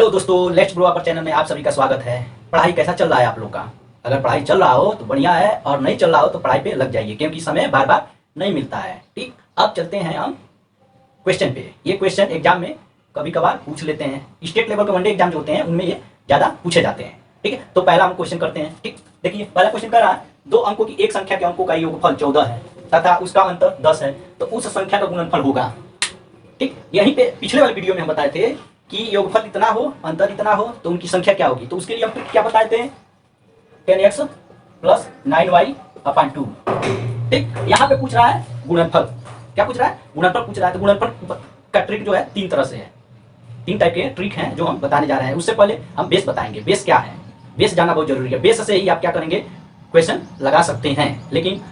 Hello दोस्तों, let's grow upper channel में आप सभी का स्वागत है। पढ़ाई कैसा चल रहा है आप लोग का? अगर पढ़ाई चल रहा हो तो बढ़िया है, और नहीं चल रहा हो तो पढ़ाई पे लग जाइए, क्योंकि समय बार बार नहीं मिलता है। ठीक, अब चलते हैं हम क्वेश्चन पे। ये क्वेश्चन एग्जाम में कभी कभार पूछ लेते हैं। स्टेट लेवल के वनडे एग्जाम जो होते हैं उनमें ये ज़्यादा पूछे जाते हैं। ठीक है, तो पहला हम क्वेश्चन करते हैं। ठीक, देखिए पहला क्वेश्चन कर रहा है, दो अंकों की एक संख्या के अंकों का योगफल 14 है तथा उसका अंतर 10 है, तो उस संख्या का गुणनफल होगा। ठीक, यहीं पे पिछले वाले वीडियो में हम बताए थे कि योगफल इतना हो, अंतर इतना हो, तो उनकी संख्या क्या होगी। तो उसके लिए हम क्या बताए थे? 10x plus 9y/2। ठीक, यहाँ पे पूछ रहा है गुणनफल। क्या पूछ रहा है? गुणनफल पूछ रहा है। तो गुणनफल का ट्रिक जो है तीन तरह से है, तीन टाइप के ट्रिक हैं जो हम बताने जा रहे हैं। उससे पहले हम बेस बताएंगे। बेस क्या है? बेस जानना बहुत जरूरी है। बेस से ही आप क्या करेंगे, क्वेश्चन लगा सकते हैं। लेकिन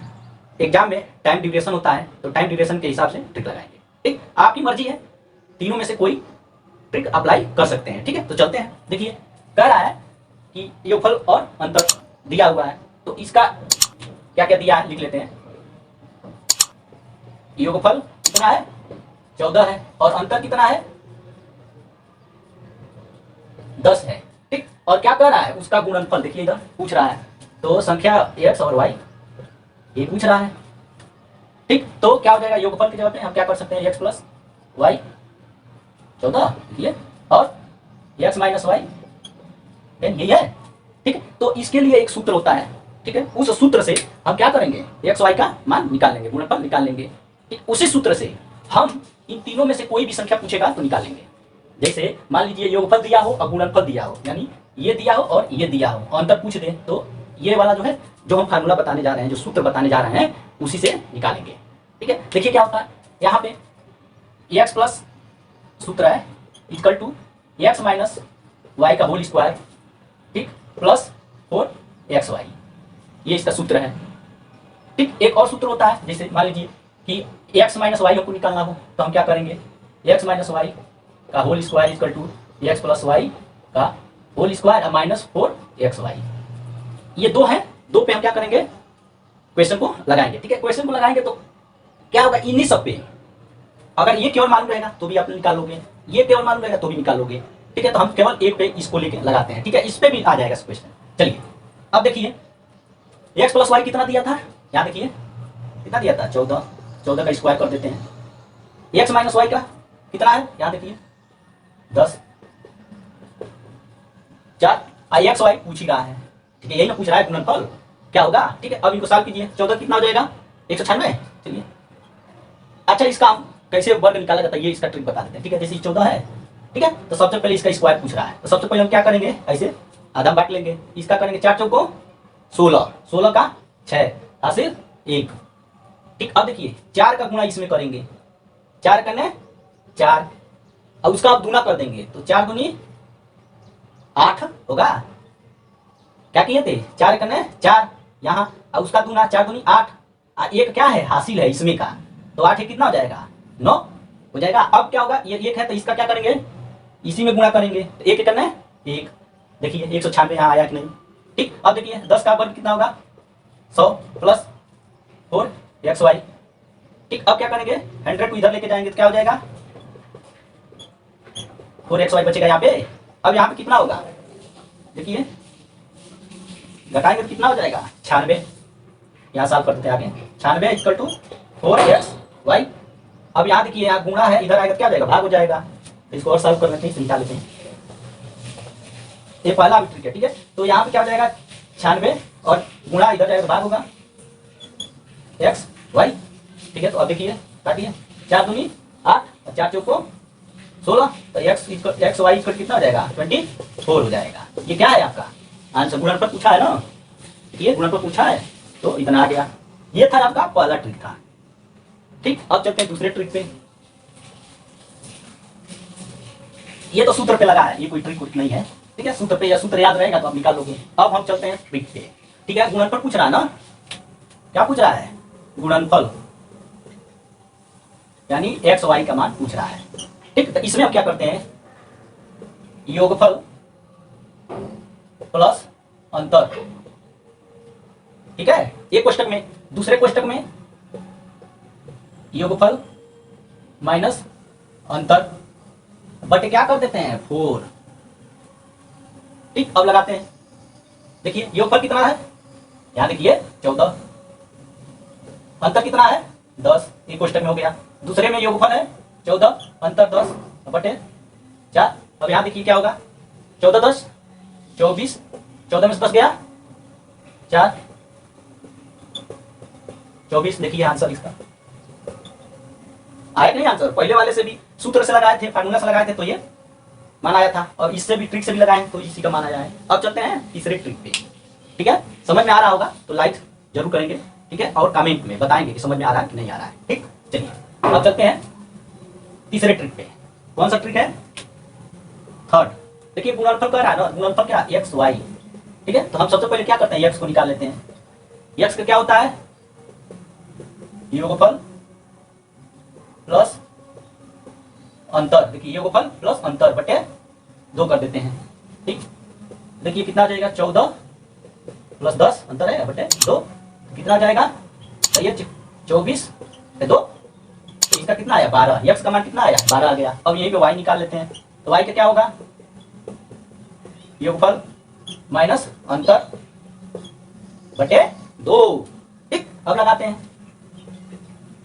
एग्जाम में टाइम ड्यूरेशन होता है, तो टाइम ड्यूरेशन के हिसाब से ट्रिक लगाएंगे। ठीक, आपकी मर्जी है, तीनों में से कोई ट्रिक अप्लाई कर सकते हैं। ठीक है, तो चलते हैं। देखिए कह रहा है कि योगफल और अंतर दिया हुआ है, तो इसका क्या क्या दिया है लिख लेते हैं। योगफल कितना है? 14 है, और अंतर कितना है? 10 है। ठीक, और क्या कह रहा है? उसका गुणनफल देखिए इधर पूछ रहा है, तो संख्या x और y ये पूछ रहा है। ठीक, तो क्या हो जाएगा? योगफल की जगह पे हम क्या कर सकते हैं? x प्लस वाई 14 ये, और x माइनस वाई यही है। ठीक है, तो इसके लिए एक सूत्र होता है। ठीक है, उस सूत्र से हम क्या करेंगे? x y का मान निकाल लेंगे, गुणनफल निकाल लेंगे। ठीक, उसी सूत्र से हम इन तीनों में से कोई भी संख्या पूछेगा तो निकाल लेंगे। जैसे मान लीजिए योगफल दिया हो और गुणनफल दिया हो, यानी ये दिया हो और ये दिया हो, और अंतर पूछ दे, तो ये वाला जो है, जो हम फार्मूला बताने जा रहे हैं, जो सूत्र बताने जा रहे हैं, उसी से निकालेंगे। ठीक है, देखिए क्या होता है यहाँ पे। x प्लस सूत्र है equal to x minus Y का होल स्क्वायर, ठीक, प्लस 4xy, ये इसका सूत्र है। ठीक, एक और सूत्र होता है, जैसे मान लीजिए कि x माइनस वाई हमको निकालना हो, तो हम क्या करेंगे? x माइनस वाई का whole square equal to x plus Y का होल स्क्वायर माइनस 4xy। ये दो है, दो पे हम क्या करेंगे? क्वेश्चन को लगाएंगे। ठीक है, क्वेश्चन को लगाएंगे तो क्या होगा? इन्हीं सब पे अगर ये केवल मालूम रहेगा तो भी आप निकाल लोगे, ये केवल मालूम रहेगा तो भी निकाल लोगे। ठीक है, तो हम केवल एक पे इसको लेके लगाते हैं। ठीक है, इस पे भी आ जाएगा क्वेश्चन। चलिए अब देखिए, x प्लस वाई कितना दिया था? यहाँ देखिए कितना दिया था? 14। 14 का स्क्वायर कर देते हैं। x माइनस वाई का कितना है? यहाँ देखिए 10। 4 x वाई पूछ ही रहा है। ठीक है, यही ना पूछ रहा है गुणनफल क्या होगा। ठीक है, अब इनको सॉल्व कीजिए। 14 कितना हो जाएगा? 196। चलिए, अच्छा इसका हम कैसे वर्ग निकाला जाता है ये इसका ट्रिक बता देते हैं। ठीक है, जैसे 14 है, ठीक है, तो सबसे पहले इसका स्क्वायर पूछ रहा है, तो सबसे पहले हम क्या करेंगे? ऐसे आधा बांट लेंगे। इसका करेंगे 4 चौको 16, 16 का 6 हासिल 1। ठीक, अब देखिए 4 का गुणा इसमें करेंगे, 4 करने 4, अब उसका आप दूना कर देंगे, तो 4 दूनी 8 होगा। क्या किए थे? 4 करने 4 यहाँ, अब उसका दूना 4 दूनी 8, एक क्या है? हासिल है इसमें का, तो 8 कितना हो जाएगा? 9 हो जाएगा। अब क्या होगा? ये 1 है, तो इसका क्या करेंगे? इसी में गुणा करेंगे, तो 1 करना है 1। देखिए 196 यहाँ आया कि नहीं। ठीक, अब देखिए 10 का वर्ग कितना होगा? 100 प्लस 4xy। ठीक, अब क्या करेंगे? 100 को इधर लेके जाएंगे तो क्या हो जाएगा? 4xy बचेगा यहाँ पे। अब यहाँ पे कितना होगा? देखिए घटाएंगे तो कितना हो जाएगा? 96। यहाँ सॉल्व करते हैं आगे। 96 इक्वल टू 4xy। अब यहाँ देखिए यहाँ गुणा है, इधर आएगा तो क्या हो जाएगा? भाग हो जाएगा। इसको और सॉल्व कर लेते हैं, निकाल लेते हैं। ये पहला भी ट्रिक है। ठीक है, तो यहाँ पे क्या हो जाएगा? 96 और गुणा इधर जाएगा तो भाग होगा x y। ठीक है, तो अब देखिए काटिए, 4 दूनी 8 और 4 चौको 16, तो x y कितना हो जाएगा? 24 हो जाएगा। ये क्या है आपका आंसर? गुणनफल पूछा है ना, ये गुणनफल पूछा है, तो इतना आ गया। ये था आपका पहला ट्रिक था। ठीक, अब चलते हैं दूसरे ट्रिक पे। ये तो सूत्र पे लगा है, ये कोई ट्रिक नहीं है। ठीक है, सूत्र पे या सूत्र याद रहेगा तो आप निकाल लोगे। अब हम चलते हैं ट्रिक पे। ठीक है, गुणनफल पूछ रहा है ना, क्या पूछ रहा है? गुणनफल, यानी एक्स वाई का मान पूछ रहा है। ठीक, तो इसमें हम क्या करते हैं? योगफल प्लस अंतर। ठीक है, एक कोष्टक में, दूसरे कोष्टक में योगफल माइनस अंतर बटे क्या कर देते हैं? 4। ठीक, अब लगाते हैं। देखिए योगफल कितना है, यहाँ देखिए 14, अंतर कितना है 10, एक कोष्टक में हो गया। दूसरे में योगफल है 14, अंतर 10 बटे 4। अब यहाँ देखिए क्या होगा, 14 10 24, 14 में से 10 गया 4, 24। देखिए आंसर इसका आया नहीं, आंसर पहले वाले से भी सूत्र से लगाए थे, फार्मूला से लगाए थे तो ये मान आया था, और इससे भी ट्रिक से भी लगाए तो इसी का मान आया है। अब चलते हैं तीसरे ट्रिक पे। ठीक है, समझ में आ रहा होगा तो लाइक जरूर करेंगे, ठीक है, और कमेंट में बताएंगे कि समझ में आ रहा है कि नहीं आ रहा है। ठीक, चलिए अब चलते हैं तीसरे ट्रिक पे। कौन सा ट्रिक है, थर्ड। देखिए गुणनफल कह रहा है ना, गुणनफल क्या, एक्स वाई। ठीक है, तो हम सबसे पहले क्या करते हैं, एक्स को निकाल लेते हैं। एक्स का क्या होता है, योगफल प्लस अंतर। देखिए योगफल प्लस अंतर बटे 2 कर देते हैं। ठीक, देखिए कितना आ जाएगा, 14 प्लस 10 अंतर है बटे 2, कितना आ जाएगा, तो ये 24 2, तो इसका कितना आया 12। एक्स का मान कितना आया 12 आ गया। अब यही पे वाई निकाल लेते हैं, तो वाई का क्या होगा, योगफल माइनस अंतर बटे 2। ठीक, अब लगाते हैं,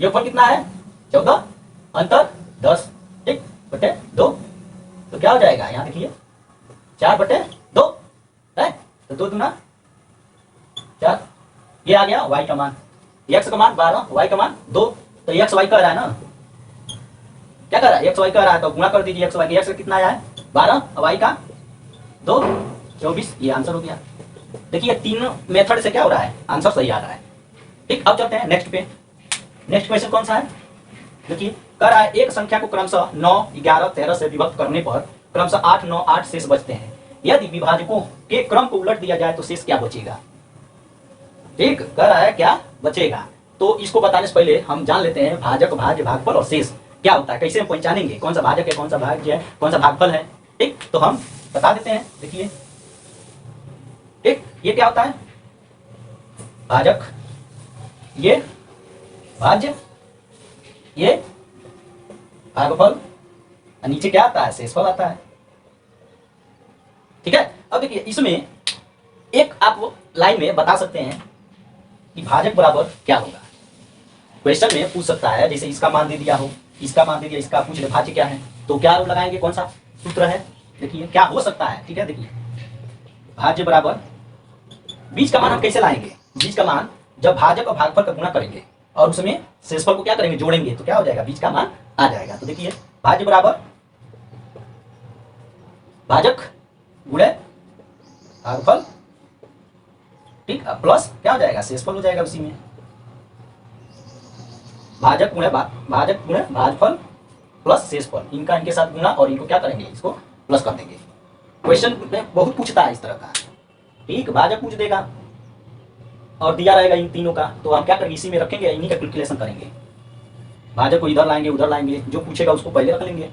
योगफल कितना है 14, अंतर 10, ठीक बटे 2, तो क्या हो जाएगा, यहाँ देखिए 4 बटे 2 है, तो 2 दूना 4, ये आ गया y का मान। x का मान 12, y का मान 2, तो x y कह रहा है ना, क्या कर रहा है, x y कह रहा है, तो गुणा कर दीजिए x y का। x का कितना आया है 12, y का 2, 24, ये आंसर हो गया। देखिए तीनों मेथड से क्या हो रहा है, आंसर सही आ रहा है। ठीक, अब चलते हैं नेक्स्ट पे। नेक्स्ट क्वेश्चन कौन सा है, देखिए कह रहा है एक संख्या को क्रमशः 9, 11, 13 से विभक्त करने पर क्रमशः 8, 9, 8 शेष बचते हैं। यदि विभाजकों के क्रम को उलट दिया जाए तो शेष क्या बचेगा। ठीक, कह रहा है क्या बचेगा, तो इसको बताने से पहले हम जान लेते हैं भाजक, भाज्य, भागफल और शेष क्या होता है, कैसे हम पहचानेंगे कौन सा भाजक है, कौन सा भाज्य है, कौन सा भागफल है। ठीक, तो हम बता देते हैं। देखिए ठीक, ये क्या होता है, भाजक, ये भाज्य, ये भागफल, और नीचे क्या आता है, शेषफल आता है। ठीक है, अब देखिए इसमें एक आप लाइन में बता सकते हैं कि भाजक बराबर क्या होगा। क्वेश्चन में पूछ सकता है, जैसे इसका मान दे दिया हो, इसका मान दे दिया, इसका पूछ ले भाज्य क्या है, तो क्या लगाएंगे, कौन सा सूत्र है। देखिए क्या हो सकता है, ठीक है, देखिए भाज्य बराबर, बीच का मान हम कैसे लाएंगे, बीच का मान जब भाजक और भागफल का गुणा करेंगे और उसमें शेषफल को क्या करेंगे, जोड़ेंगे, तो क्या हो जाएगा, बीच का मान आ जाएगा। तो देखिए भाज्य बराबर भाजक गुणे भागफल, ठीक, प्लस क्या हो जाएगा, शेषफल हो जाएगा उसी में, भाजक गुणे भागफल प्लस शेषफल, इनका इनके साथ गुणा और इनको क्या करेंगे, इसको प्लस कर देंगे। क्वेश्चन में बहुत पूछता है इस तरह का। ठीक, भाजक पूछ देगा और दिया रहेगा इन तीनों का, तो हम क्या करेंगे, इसी में रखेंगे, इन्हीं का कैलकुलेशन करेंगे। भाजक को इधर लाएंगे, उधर लाएंगे, जो पूछेगा उसको पहले रख लेंगे।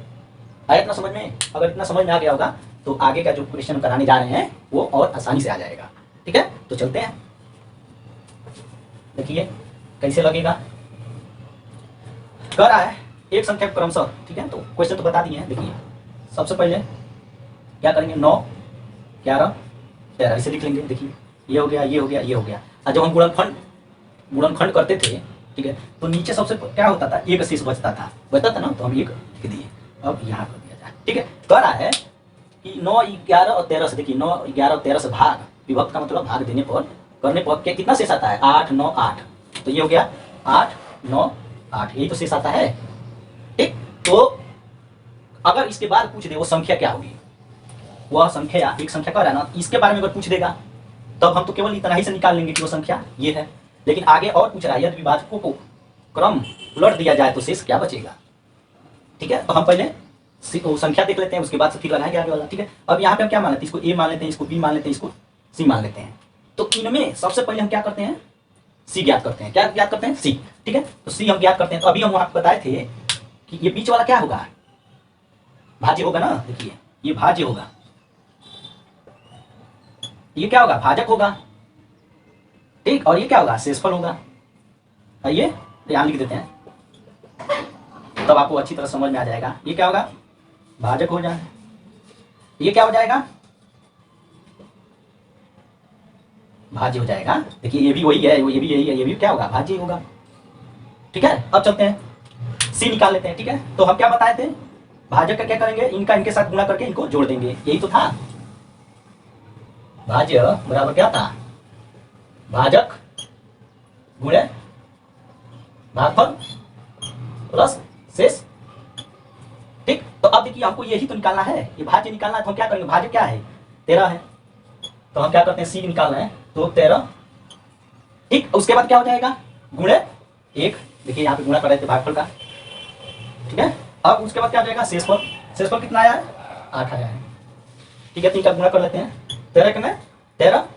आया इतना समझ में, अगर इतना समझ में आ गया होगा तो आगे का जो क्वेश्चन कराने जा रहे हैं वो और आसानी से आ जाएगा। ठीक है, तो चलते हैं, देखिए कैसे लगेगा। कह रहा है एक संख्या क्रमशः, ठीक है, तो क्वेश्चन तो बता दिए हैं। देखिए सबसे पहले क्या करेंगे, 9, 11, 13 इसे लिख लेंगे। देखिए ये हो गया, ये हो गया, ये हो गया। और जब हम गुणनखंड करते थे, ठीक है, तो नीचे सबसे क्या होता था, एक शेष बचता था ना, तो हम एक लिख दिए, अब यहाँ कर दिया जाए। ठीक है, कह रहा है कि 9, 11 और 13 से, देखिए 9, 11 और 13 से भाग, विभक्त का मतलब भाग देने पर, करने पर क्या कितना शेष आता है, 8, 9, 8, तो ये हो गया 8, 9, 8, यही तो शेष आता है। ठीक, तो अगर इसके बाद पूछ दे वो संख्या क्या होगी, वह संख्या, एक संख्या कह रहा है ना, इसके बारे में अगर पूछ देगा तब हम तो केवल इतना ही से निकाल लेंगे कि वो संख्या ये है। लेकिन आगे और पूछ रहा है, यदि विभाजकों को क्रम उलट दिया जाए तो शेष क्या बचेगा। ठीक है, तो हम पहले संख्या देख लेते हैं, उसके बाद से फिर लगाएंगे आगे वाला। ठीक है, अब यहाँ पे हम क्या मान लेते हैं, इसको ए मान लेते हैं, इसको बी मान लेते हैं, इसको सी मान लेते हैं। तो इनमें सबसे पहले हम क्या करते हैं, सी ज्ञात करते हैं। क्या ज्ञात करते हैं, सी। ठीक है, तो सी हम ज्ञात करते हैं। तो अभी हम वहां बताए थे कि ये बीच वाला क्या होगा, भाज्य होगा ना। देखिए ये भाज्य होगा, ये क्या होगा, भाजक होगा। ठीक, और ये क्या होगा, शेषफल होगा। आइए यहाँ लिख देते हैं, तब आपको अच्छी तरह समझ में आ जाएगा। ये क्या होगा, भाजक हो जाए, ये क्या हो जाएगा, भाज्य हो जाएगा। देखिए ये भी वही है, ये भी यही है, ये भी क्या होगा, भाज्य होगा। ठीक है, अब चलते हैं सी निकाल लेते हैं। ठीक है, तो हम क्या बताए थे, भाजक का क्या करेंगे, इनका इनके साथ गुणा करके इनको जोड़ देंगे, यही तो था। भाज्य बराबर क्या था, भाजक गुणे भागफल प्लस शेष। ठीक, तो अब देखिए हमको यही तो निकालना है, ये भाज्य निकालना है, तो हम क्या करेंगे, भाज्य क्या है 13 है, तो हम क्या करते हैं सी निकालना है, तो 13। ठीक, उसके बाद क्या हो जाएगा, गुणे 1, देखिए यहाँ पे गुणा कर रहे थे भागफल का। ठीक है, अब उसके बाद क्या हो जाएगा, शेषफल। शेषफल कितना आया है, 8 आया है। ठीक है, 3 का गुणा कर लेते हैं, 13 के में 13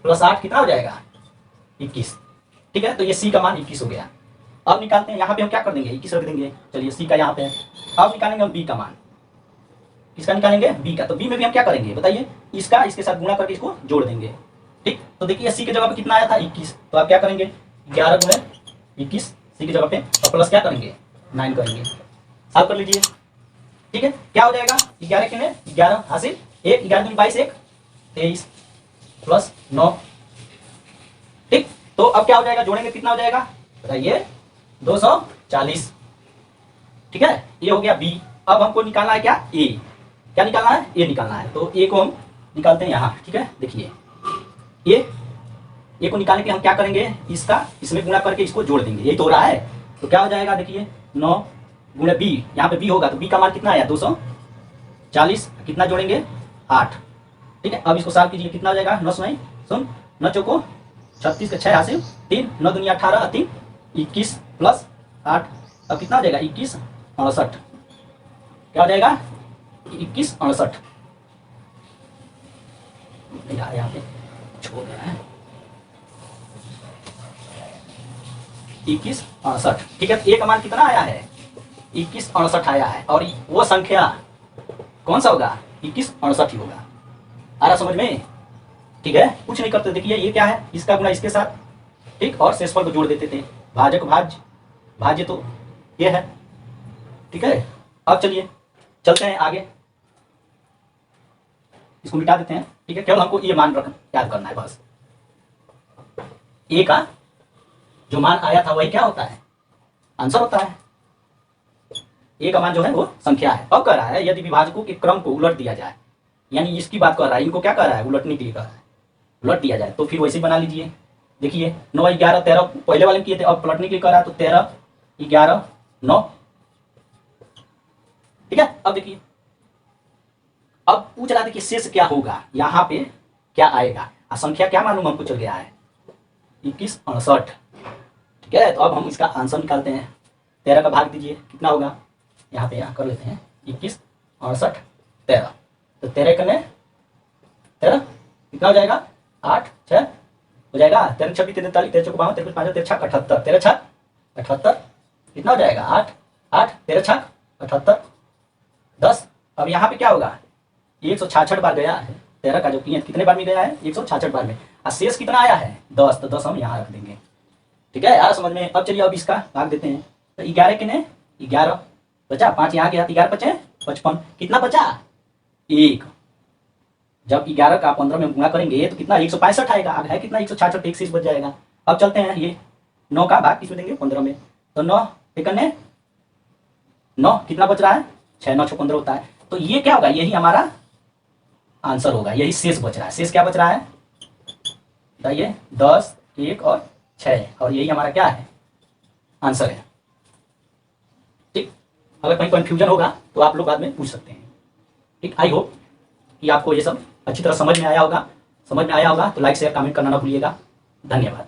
प्लस 8 कितना हो जाएगा, 21। ठीक है, तो ये सी का मान 21 हो गया। अब निकालते हैं, यहाँ पे हम क्या कर देंगे, 21 रख देंगे। चलिए सी का यहाँ पे है। अब निकालेंगे हम बी का मान, किसका निकालेंगे, बी का। तो बी में भी हम क्या करेंगे बताइए, इसका इसके साथ गुणा करके इसको जोड़ देंगे। ठीक, तो देखिए सी की जगह पे कितना आया था, 21, तो आप क्या करेंगे 11 गुणे 21 सी की जगह पे, और प्लस क्या करेंगे 9 करेंगे। सॉल्व कर लीजिए। ठीक है, क्या हो जाएगा, 11 के में 11 हासिल, 1 11 दूनी 22, 1 23 प्लस 9। ठीक, तो अब क्या हो जाएगा, जोड़ेंगे कितना हो जाएगा बताइए, 240। ठीक है, ये हो गया बी। अब हमको निकालना है क्या, ए। क्या निकालना है, ए निकालना है, तो ए को हम निकालते हैं यहाँ। ठीक है, देखिए ए को निकालने के हम क्या करेंगे, इसका इसमें गुणा करके इसको जोड़ देंगे, यही तो हो रहा है। तो क्या हो जाएगा, देखिए 9 गुणे बी, यहाँ पे बी होगा तो बी का मान कितना आया 240, कितना जोड़ेंगे 8। ठीक है, अब इसको सॉल्व कीजिए, कितना हो जाएगा, 9 सुनाई सुन 9 चौको 36 के 6 हासिल 3, 9 दुनिया 18 3 21 प्लस 8, अब कितना हो जाएगा 21 68। क्या हो जाएगा 21 68, यहाँ पे छोड़ गया है, 21 68। ठीक है, ए का मान कितना आया है, 21 68 आया है, और वो संख्या कौन सा होगा, 21 68 ही होगा। आ रहा समझ में। ठीक है, कुछ नहीं करते, देखिए ये क्या है, इसका गुणा इसके साथ, ठीक, और शेषफल को जोड़ देते थे, भाजक भाज्य तो ये है। ठीक है, अब चलिए चलते हैं आगे, इसको मिटा देते हैं। ठीक है, केवल हमको ये मान रख याद करना है बस, ए का जो मान आया था वही क्या होता है, आंसर होता है। ए का मान जो है वो संख्या है। अब कह रहा है यदि विभाजकों के क्रम को उलट दिया जाए, यानी इसकी बात कर रहा है, इनको क्या कर रहा है, उलटने के लिए कर रहा है, उलट दिया जाए, तो फिर वैसे ही बना लीजिए। देखिए 9 11 13 पहले वाले में किए थे, अब पलटने के लिए कर रहा है, तो 13 11 9। ठीक है, अब देखिए, अब पूछ रहा था कि शेष क्या होगा, यहाँ पे क्या आएगा, संख्या क्या मालूम हमको चल गया है 21 68। ठीक है, तो अब हम इसका आंसर निकालते हैं, 13 का भाग दीजिए, कितना होगा, यहाँ पे यहाँ कर लेते हैं 21 68 13, तो 13 करने 13 कितना हो जाएगा 8 6 हो जाएगा, 13 6 43 43 चौको 52 53 5 6 78, 13 6 78 कितना हो जाएगा 8 8 13 6 78 10। अब यहाँ पे क्या होगा, 166 बार गया है 13 का, जो कितने बार में गया है 166 बार में, और शेष कितना आया है 10, तो 10 हम यहाँ रख देंगे। ठीक है यार समझ में। अब चलिए अब इसका भाग देते हैं, तो 11 के ने 11 बचा, 5 यहाँ गया, 11 बचे 55, कितना बचा 1। जब 11 का 15 में गुणा करेंगे तो कितना 165 आएगा, अब है कितना 166, एक शेष बच जाएगा। अब चलते हैं, ये 9 का भाग किसमें देंगे 15 में, तो 9 एकने 9 कितना बच रहा है 6 9 6 15 होता है, तो ये क्या होगा, यही हमारा आंसर होगा, यही शेष बच रहा है। शेष क्या बच रहा है बताइए, 10 1 और 6, और यही हमारा क्या है आंसर है। ठीक, अगर कहीं कंफ्यूजन होगा तो आप लोग बाद में पूछ सकते हैं। ठीक, आई होप कि आपको ये सब अच्छी तरह समझ में आया होगा। समझ में आया होगा तो लाइक शेयर कमेंट करना ना भूलिएगा। धन्यवाद।